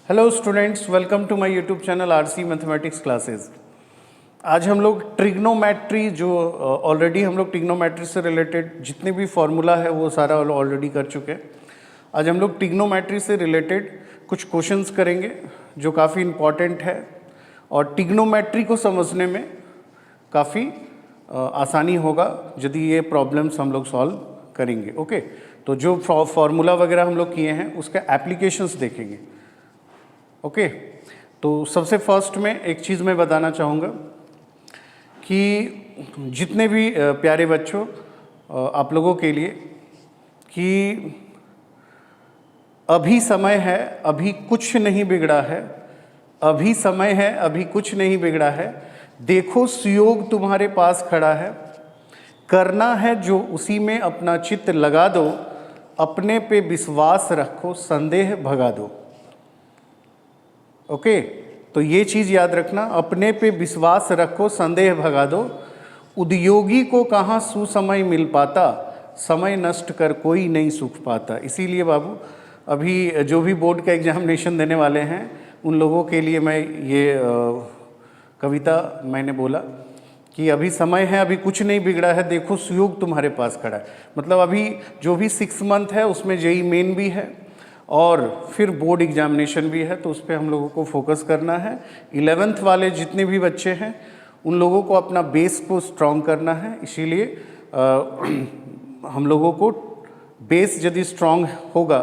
Hello students, welcome to my YouTube channel RC mathematics classes. आज हम लोग trigonometry जो ऑलरेडी हम लोग ट्रिग्नोमेट्री से रिलेटेड जितने भी फार्मूला है वो सारा ऑलरेडी कर चुके हैं। आज हम लोग ट्रिग्नोमेट्री से रिलेटेड कुछ क्वेश्चंस करेंगे जो काफ़ी इम्पॉर्टेंट है और ट्रिग्नोमेट्री को समझने में काफ़ी आसानी होगा यदि ये प्रॉब्लम्स हम लोग सॉल्व करेंगे। ओके, तो जो फार्मूला वगैरह हम लोग किए हैं उसके एप्लीकेशंस देखेंगे। ओके, तो सबसे फर्स्ट में एक चीज़ मैं बताना चाहूँगा कि जितने भी प्यारे बच्चों आप लोगों के लिए कि अभी समय है, अभी कुछ नहीं बिगड़ा है, अभी समय है, अभी कुछ नहीं बिगड़ा है, देखो सुयोग तुम्हारे पास खड़ा है, करना है जो उसी में अपना चित्त लगा दो, अपने पे विश्वास रखो संदेह भगा दो। ओके, तो ये चीज़ याद रखना, अपने पे विश्वास रखो संदेह भगा दो, उद्योगी को कहाँ सुसमय मिल पाता, समय नष्ट कर कोई नहीं सुख पाता। इसीलिए बाबू अभी जो भी बोर्ड का एग्जामिनेशन देने वाले हैं उन लोगों के लिए मैं ये कविता मैंने बोला कि अभी समय है, अभी कुछ नहीं बिगड़ा है, देखो सुयोग तुम्हारे पास खड़ा है। मतलब अभी जो भी 6 मंथ है उसमें जेईई मेन भी है और फिर बोर्ड एग्जामिनेशन भी है, तो उस पर हम लोगों को फोकस करना है। 11th वाले जितने भी बच्चे हैं उन लोगों को अपना बेस को स्ट्रॉन्ग करना है। इसीलिए हम लोगों को बेस यदि स्ट्रॉन्ग होगा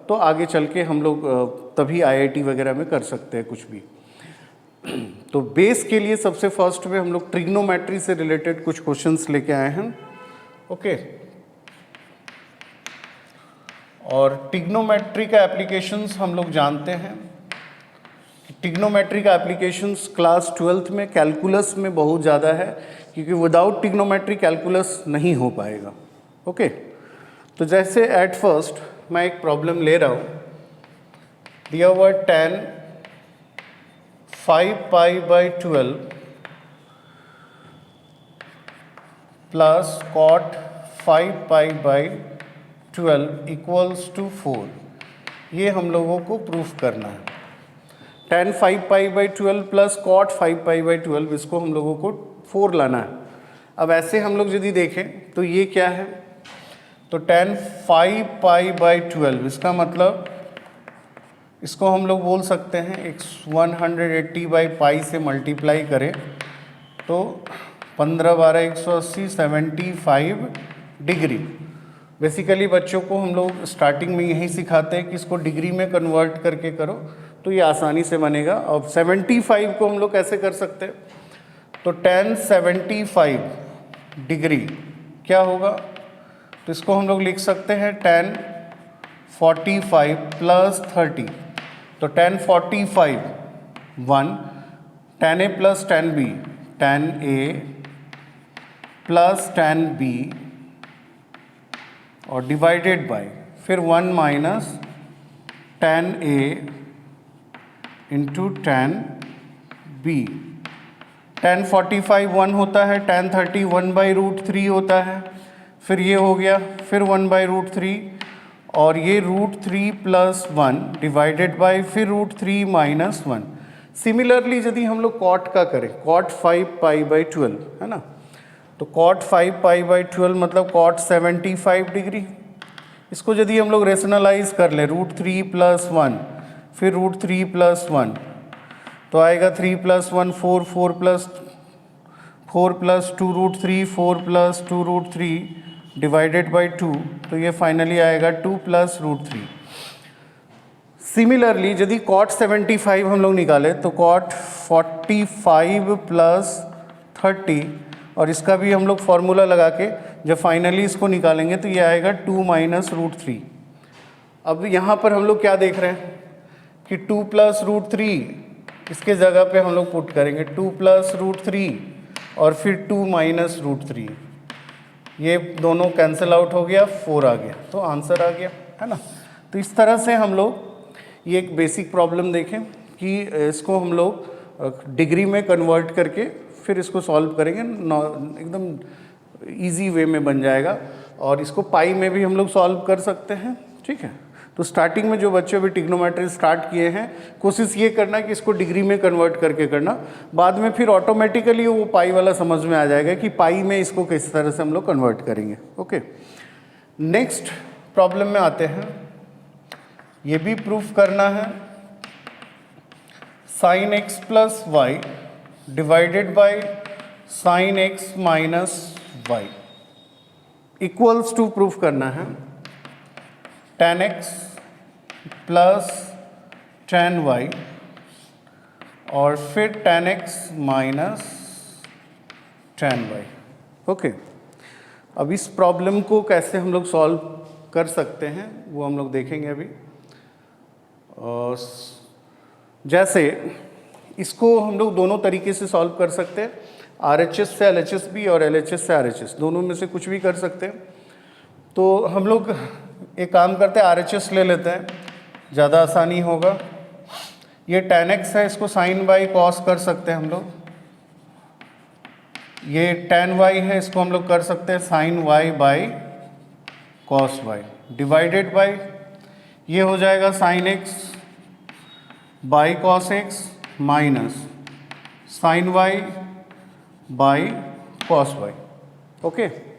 तो आगे चल के हम लोग तभी आईआईटी वगैरह में कर सकते हैं कुछ भी। तो बेस के लिए सबसे फर्स्ट में हम लोग ट्रिग्नोमेट्री से रिलेटेड कुछ क्वेश्चंस लेके आए हैं। ओके, और ट्रिग्नोमेट्री का एप्लीकेशंस हम लोग जानते हैं। ट्रिग्नोमेट्री का एप्लीकेशंस क्लास 12th में कैलकुलस में बहुत ज़्यादा है, क्योंकि विदाउट ट्रिग्नोमेट्री कैलकुलस नहीं हो पाएगा। ओके, तो जैसे एट फर्स्ट मैं एक प्रॉब्लम ले रहा हूँ, दिया हुआ 10 5π/12 प्लस कॉट 5π/12 इक्वल्स टू 4। ये हम लोगों को प्रूफ करना है। 10 5π/12 प्लस कॉट 5π/12, इसको हम लोगों को 4 लाना है। अब ऐसे हम लोग यदि देखें तो ये क्या है, तो 10 5π/12 इसका मतलब इसको हम लोग बोल सकते हैं 180/π से मल्टीप्लाई करें तो 15 12 180 75 डिग्री। बेसिकली बच्चों को हम लोग स्टार्टिंग में यही सिखाते हैं कि इसको डिग्री में कन्वर्ट करके करो तो ये आसानी से बनेगा। अब 75 को हम लोग कैसे कर सकते हैं, तो 10 75 डिग्री क्या होगा, तो इसको हम लोग लिख सकते हैं 10 45 प्लस 30, तो 10 45 1, 10a plus 10b 10a plus 10b और डिवाइडेड बाय फिर 1 माइनस 10a इंटू 10b। 10 45 1 होता है, 10 30 1/√3 होता है, फिर ये हो गया, फिर 1/√3 और ये √3 प्लस 1 डिवाइडेड बाय फिर √3 माइनस 1। सिमिलरली यदि हम लोग कॉट का करें, कॉट 5π/12 है ना, तो कॉट 5π/12 मतलब कॉट 75 डिग्री। इसको यदि हम लोग रेशनलाइज कर लें, √3 प्लस 1 फिर √3 प्लस 1 तो आएगा 3 plus 1 4, 4 plus 2 √3, 4 plus 2 √3 divided by 2, तो ये फाइनली आएगा 2 प्लस √3। सिमिलरली यदि कॉट 75 हम लोग निकालें तो कॉट 45 प्लस 30 और इसका भी हम लोग फॉर्मूला लगा के जब फाइनली इसको निकालेंगे तो ये आएगा 2 माइनस √3। अब यहाँ पर हम लोग क्या देख रहे हैं कि 2 प्लस √3 इसके जगह पे हम लोग पुट करेंगे 2 प्लस √3 और फिर 2 माइनस √3, ये दोनों कैंसिल आउट हो गया, 4 आ गया, तो आंसर आ गया, है ना। तो इस तरह से हम लोग ये एक बेसिक प्रॉब्लम देखें कि इसको हम लोग डिग्री में कन्वर्ट करके फिर इसको सॉल्व करेंगे, एकदम इजी वे में बन जाएगा। और इसको पाई में भी हम लोग सॉल्व कर सकते हैं, ठीक है। तो स्टार्टिंग में जो बच्चे अभी ट्रिग्नोमेट्री स्टार्ट किए हैं, कोशिश ये करना कि इसको डिग्री में कन्वर्ट करके करना, बाद में फिर ऑटोमेटिकली वो पाई वाला समझ में आ जाएगा कि पाई में इसको किस तरह से हम लोग कन्वर्ट करेंगे। ओके, नेक्स्ट प्रॉब्लम में आते हैं। ये भी प्रूफ करना है, sine x plus y divided by sine x minus y equals to proof करना है tan x plus tan y और फिर tan x minus tan y। Okay, अब इस प्रॉब्लम को कैसे हम लोग सॉल्व कर सकते हैं वो हम लोग देखेंगे अभी। जैसे इसको हम लोग दोनों तरीके से सॉल्व कर सकते हैं, RHS से LHS भी और LHS से RHS, दोनों में से कुछ भी कर सकते हैं। तो हम लोग एक काम करते हैं, RHS ले लेते हैं, ज़्यादा आसानी होगा। ये tan x है, इसको sin y cos कर सकते हैं हम लोग। ये tan y है, इसको हम लोग कर सकते हैं sin y by cos y divided by ये हो जाएगा sin x by cos x minus sin y by cos y। Okay,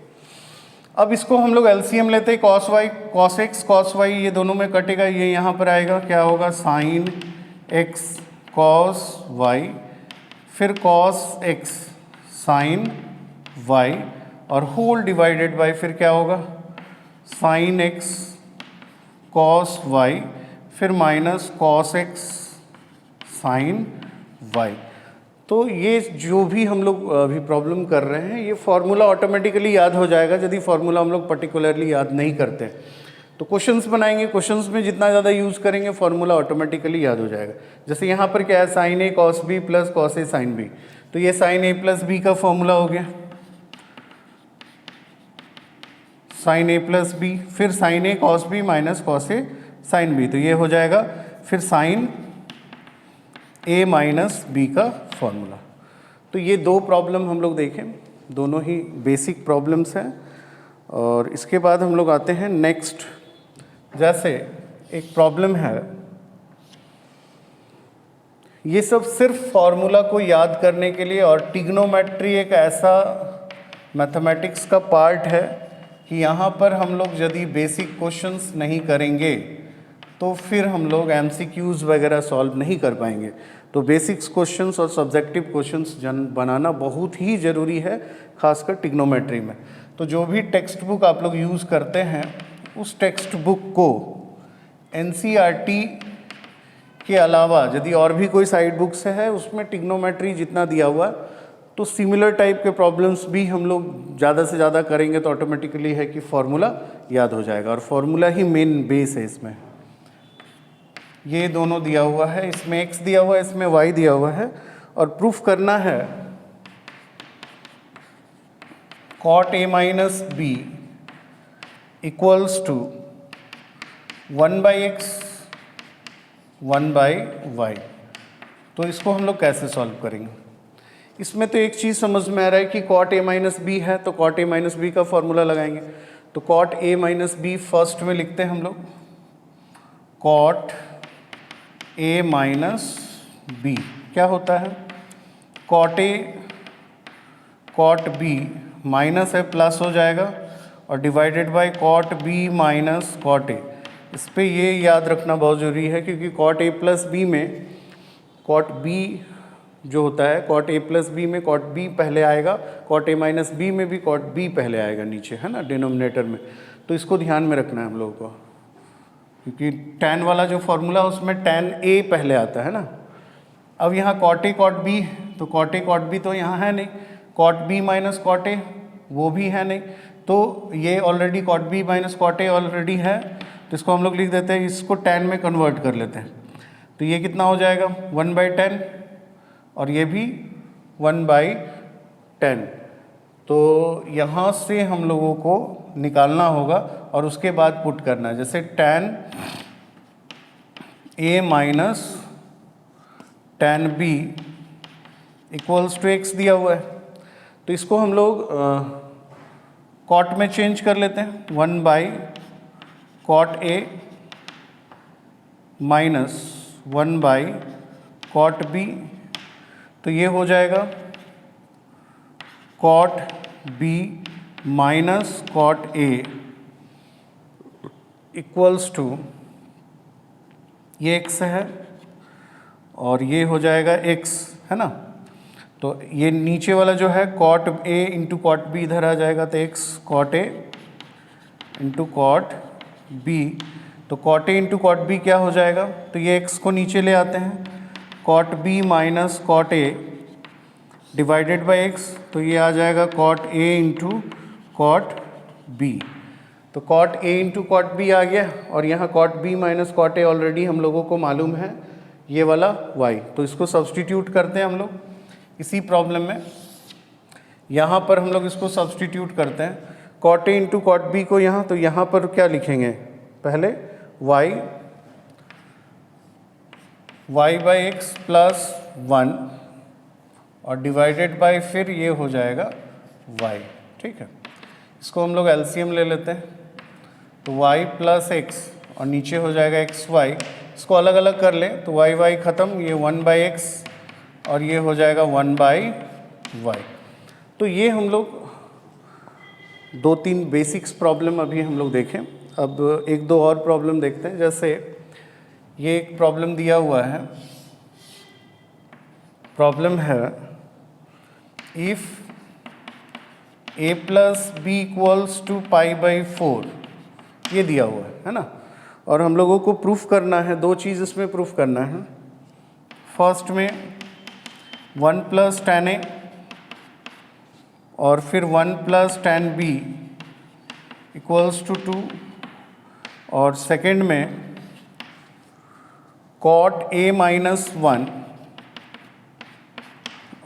अब इसको हम लोग LCM लेते हैं, cos y cos x cos y ये दोनों में कटेगा, ये यहाँ पर आएगा, क्या होगा sin x cos y फिर cos x sin y और होल डिवाइडेड बाई फिर क्या होगा sin x cos y फिर minus cos x sin y। तो ये जो भी हम लोग अभी प्रॉब्लम कर रहे हैं, ये फॉर्मूला ऑटोमेटिकली याद हो जाएगा यदि फॉर्मूला हम लोग पर्टिकुलरली याद नहीं करते। तो क्वेश्चंस बनाएंगे, क्वेश्चंस में जितना ज़्यादा यूज़ करेंगे फॉर्मूला ऑटोमेटिकली याद हो जाएगा। जैसे यहाँ पर क्या है, sin a cos b plus cos a sin b, तो ये sin a प्लस b का फॉर्मूला हो गया, sin a प्लस b फिर sin a cos b minus cos a sin b, तो ये हो जाएगा फिर sin a माइनस b का फॉर्मूला। तो ये दो प्रॉब्लम हम लोग देखें, दोनों ही बेसिक प्रॉब्लम्स हैं। और इसके बाद हम लोग आते हैं नेक्स्ट। जैसे एक प्रॉब्लम है, ये सब सिर्फ फॉर्मूला को याद करने के लिए, और ट्रिग्नोमेट्री एक ऐसा मैथमेटिक्स का पार्ट है कि यहाँ पर हम लोग यदि बेसिक क्वेश्चंस नहीं करेंगे तो फिर हम लोग MCQs वगैरह सॉल्व नहीं कर पाएंगे। तो बेसिक्स क्वेश्चंस और सब्जेक्टिव क्वेश्चंस बनाना बहुत ही ज़रूरी है, खासकर ट्रिग्नोमेट्री में। तो जो भी टेक्स्ट बुक आप लोग यूज़ करते हैं, उस टेक्स्ट बुक को NCERT के अलावा यदि और भी कोई साइड बुक्स है उसमें ट्रिग्नोमेट्री जितना दिया हुआ, तो सिमिलर टाइप के प्रॉब्लम्स भी हम लोग ज़्यादा से ज़्यादा करेंगे तो ऑटोमेटिकली है कि फॉर्मूला याद हो जाएगा। और फॉर्मूला ही मेन बेस है इसमें। ये दोनों दिया हुआ है, इसमें x दिया हुआ है, इसमें y दिया हुआ है, और प्रूफ करना है cot a minus b equals to 1/x 1/y। तो इसको हम लोग कैसे सॉल्व करेंगे? इसमें तो एक चीज़ समझ में आ रहा है कि cot a माइनस b है, तो cot a माइनस b का फॉर्मूला लगाएंगे। तो cot a minus b first में लिखते हैं हम लोग, cot a माइनस b क्या होता है, cot a cot b minus है प्लस हो जाएगा, और divided by cot b minus cot a। इस पे ये याद रखना बहुत ज़रूरी है क्योंकि cot a प्लस b में cot b जो होता है, cot a प्लस b में cot b पहले आएगा, cot a माइनस b में भी cot b पहले आएगा नीचे, है ना, डिनोमिनेटर में। तो इसको ध्यान में रखना है हम लोगों को, क्योंकि tan वाला जो फॉर्मूला उसमें tan a पहले आता है ना। अब यहाँ cot a cot b, तो cot a cot b तो यहाँ है नहीं, cot b minus cot a वो भी है नहीं, तो ये already cot b minus cot a already है, तो इसको हम लोग लिख देते हैं, इसको tan में कन्वर्ट कर लेते हैं। तो ये कितना हो जाएगा 1/10, और ये भी 1/10। तो यहाँ से हम लोगों को निकालना होगा और उसके बाद पुट करना है। जैसे tan a minus tan b equals to x दिया हुआ है, तो इसको हम लोग cot में चेंज कर लेते हैं, 1/cot a minus 1/cot b, तो ये हो जाएगा cot b minus cot a equals to, ये x है और ये हो जाएगा x, है ना। तो ये नीचे वाला जो है cot a into cot b इधर आ जाएगा, तो x cot a into cot b, तो cot a into cot b क्या हो जाएगा, तो ये x को नीचे ले आते हैं, cot b minus cot a divided by x, तो ये आ जाएगा cot a into cot b, तो cot a into cot b आ गया, और यहाँ cot b minus cot a already हम लोगों को मालूम है, ये वाला y, तो इसको सब्सटीट्यूट करते हैं हम लोग इसी प्रॉब्लम में। यहाँ पर हम लोग इसको सब्सटीट्यूट करते हैं, cot a into cot b को यहाँ, तो यहाँ पर क्या लिखेंगे, पहले y बाई एक्स प्लस 1 और डिवाइडेड बाई फिर ये हो जाएगा y, ठीक है। इसको हम लोग एलसीएम ले लेते हैं, तो y प्लस एक्स और नीचे हो जाएगा एक्स वाई, इसको अलग अलग कर ले तो y y ख़त्म, ये 1/x और ये हो जाएगा 1/y। तो ये हम लोग 2-3 बेसिक्स प्रॉब्लम अभी हम लोग देखें। अब 1-2 और प्रॉब्लम देखते हैं। जैसे ये एक प्रॉब्लम दिया हुआ है, प्रॉब्लम है if a plus B equals to π/4, ये दिया हुआ है ना, और हम लोगों को प्रूफ करना है, 2 चीज़ इसमें प्रूफ करना है। फर्स्ट में 1 प्लस tan a और फिर 1 plus tan b equals to 2, और सेकंड में cot a माइनस 1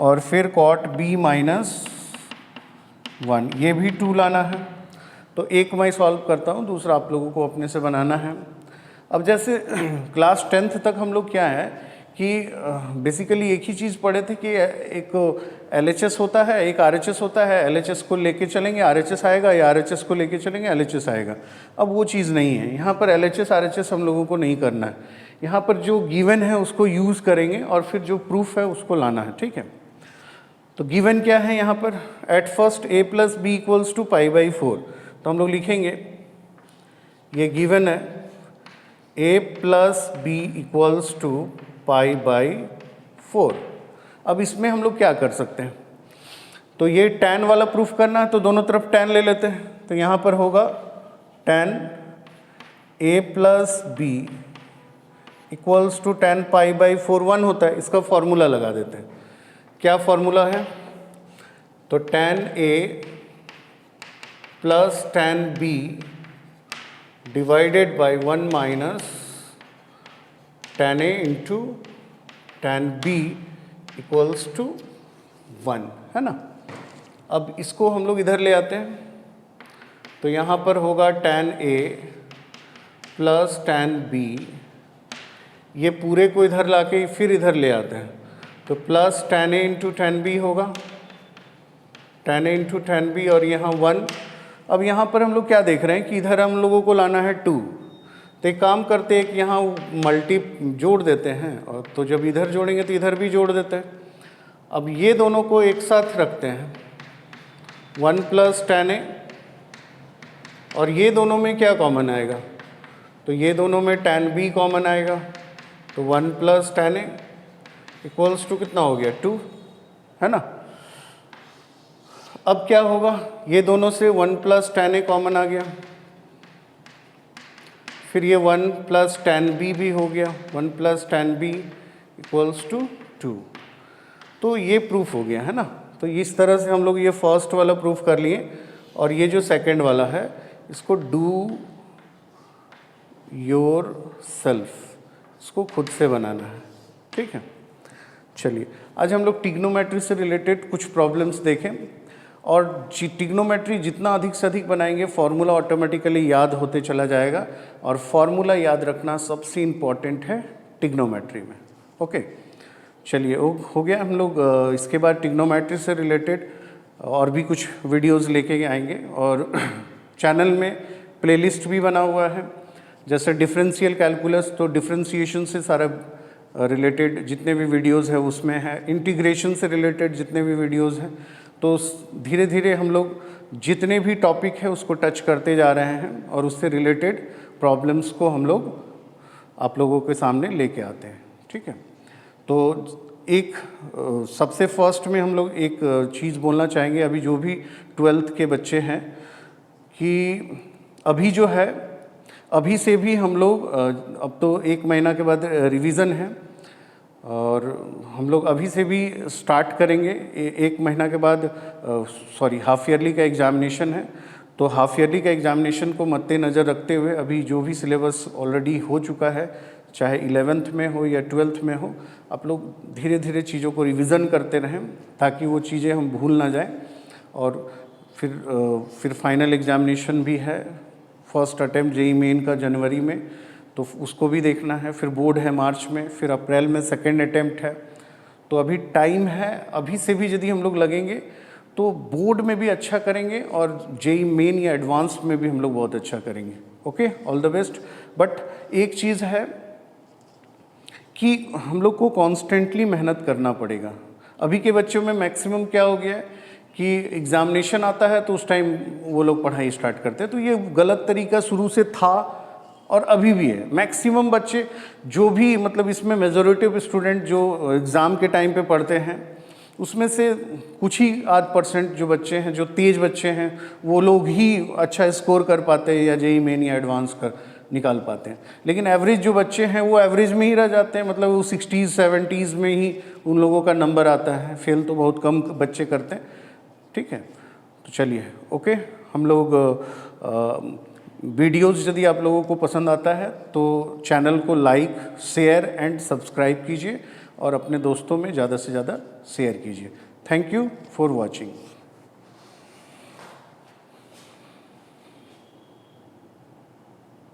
और फिर cot b माइनस 1, ये भी 2 लाना है। तो एक मैं सॉल्व करता हूँ, दूसरा आप लोगों को अपने से बनाना है। अब जैसे क्लास 10th तक हम लोग क्या है कि बेसिकली एक ही चीज़ पढ़े थे कि एक LHS होता है, एक RHS होता है, LHS को लेके चलेंगे RHS आएगा, या RHS को लेके चलेंगे LHS आएगा। अब वो चीज़ नहीं है, यहाँ पर LHS RHS हम लोगों को नहीं करना है। यहाँ पर जो गिवन है उसको यूज़ करेंगे और फिर जो प्रूफ है उसको लाना है, ठीक है। तो गिवन क्या है यहाँ पर, at first a plus B equals to π/4, तो हम लोग लिखेंगे ये गिवन है a plus B equals to π/4। अब इसमें हम लोग क्या कर सकते हैं, तो ये tan वाला प्रूफ करना है, तो दोनों तरफ tan ले लेते हैं। तो यहाँ पर होगा tan a plus B equals to tan π/4, 1 होता है, इसका फॉर्मूला लगा देते हैं। क्या फॉर्मूला है, तो tan a प्लस tan b divided by 1 minus tan a into tan b equals to 1, है ना। अब इसको हम लोग इधर ले आते हैं, तो यहाँ पर होगा tan a प्लस tan b, ये पूरे को इधर लाके फिर इधर ले आते हैं, तो plus tan a into tan b होगा, tan a into tan b और यहाँ 1। अब यहाँ पर हम लोग क्या देख रहे हैं कि इधर हम लोगों को लाना है 2, तो एक काम करते हैं कि यहाँ मल्टी जोड़ देते हैं, और तो जब इधर जोड़ेंगे तो इधर भी जोड़ देते हैं। अब ये दोनों को एक साथ रखते हैं, 1 प्लस tan a, और ये दोनों में क्या कॉमन आएगा, तो ये दोनों में tan b कॉमन आएगा, तो 1 plus tan a equals to कितना हो गया, 2, है ना। अब क्या होगा, ये दोनों से 1 प्लस tan a कॉमन आ गया, फिर ये 1 प्लस tan b भी हो गया, 1 plus tan b equals to 2, तो ये प्रूफ हो गया, है ना। तो इस तरह से हम लोग ये फर्स्ट वाला प्रूफ कर लिए, और ये जो सेकंड वाला है इसको डू योर सेल्फ, इसको खुद से बनाना है, ठीक है। चलिए आज हम लोग ट्रिग्नोमेट्री से रिलेटेड कुछ प्रॉब्लम्स देखें, और ट्रिग्नोमेट्री जितना अधिक से अधिक बनाएंगे फॉर्मूला ऑटोमेटिकली याद होते चला जाएगा, और फॉर्मूला याद रखना सबसे इम्पॉर्टेंट है ट्रिग्नोमेट्री में। ओके, चलिए हो गया। हम लोग इसके बाद ट्रिग्नोमेट्री से रिलेटेड और भी कुछ वीडियोस लेके आएंगे, और चैनल में प्लेलिस्ट भी बना हुआ है, जैसे डिफरेंशियल कैलकुलस, तो डिफरेंशिएशन से सारा रिलेटेड जितने भी वीडियोस है उसमें है, इंटीग्रेशन से रिलेटेड जितने भी वीडियोस हैं। तो धीरे धीरे हम लोग जितने भी टॉपिक है उसको टच करते जा रहे हैं और उससे रिलेटेड प्रॉब्लम्स को हम लोग आप लोगों के सामने लेके आते हैं। ठीक है, तो एक सबसे फर्स्ट में हम लोग एक चीज़ बोलना चाहेंगे, अभी जो भी 12th के बच्चे हैं, कि अभी जो है अभी से भी हम लोग अब तो 1 महीना के बाद रिवीज़न है और हम लोग अभी से भी स्टार्ट करेंगे। 1 महीना के बाद हाफ ईयरली का एग्ज़ामिनेशन है, तो हाफ ईयरली का एग्ज़ामिनेशन को मद्देनज़र रखते हुए अभी जो भी सिलेबस ऑलरेडी हो चुका है, चाहे 11th में हो या 12th में हो, आप लोग धीरे धीरे चीज़ों को रिवीज़न करते रहें ताकि वो चीज़ें हम भूल ना जाएं। और फिर फाइनल एग्ज़ामिनेशन भी है, फर्स्ट अटैम्प्ट जेईई मेन का जनवरी में, तो उसको भी देखना है। फिर बोर्ड है मार्च में, फिर अप्रैल में सेकेंड अटैम्प्ट है। तो अभी टाइम है, अभी से भी यदि हम लोग लगेंगे तो बोर्ड में भी अच्छा करेंगे और जेईई मेन या एडवांस में भी हम लोग बहुत अच्छा करेंगे। Okay, all the best. But एक चीज़ है कि हम लोग को कॉन्स्टेंटली मेहनत करना पड़ेगा। अभी के बच्चों में मैक्सिमम क्या हो गया है कि एग्ज़ामिनेशन आता है तो उस टाइम वो लोग पढ़ाई स्टार्ट करते हैं, तो ये गलत तरीका शुरू से था और अभी भी है। मैक्सिमम बच्चे जो भी मतलब इसमें मेजॉरिटी ऑफ स्टूडेंट जो एग्ज़ाम के टाइम पे पढ़ते हैं उसमें से कुछ ही आध % जो बच्चे हैं, जो तेज़ बच्चे हैं, वो लोग ही अच्छा स्कोर कर पाते हैं या जेईई मेन या एडवांस कर निकाल पाते हैं। लेकिन एवरेज जो बच्चे हैं वो एवरेज में ही रह जाते हैं, मतलब वो 60s 70s में ही उन लोगों का नंबर आता है। फेल तो बहुत कम बच्चे करते हैं। ठीक है, तो चलिए ओके। हम लोग वीडियोज़ यदि आप लोगों को पसंद आता है तो चैनल को लाइक, शेयर एंड सब्सक्राइब कीजिए और अपने दोस्तों में ज़्यादा से ज़्यादा शेयर कीजिए। Thank you for watching.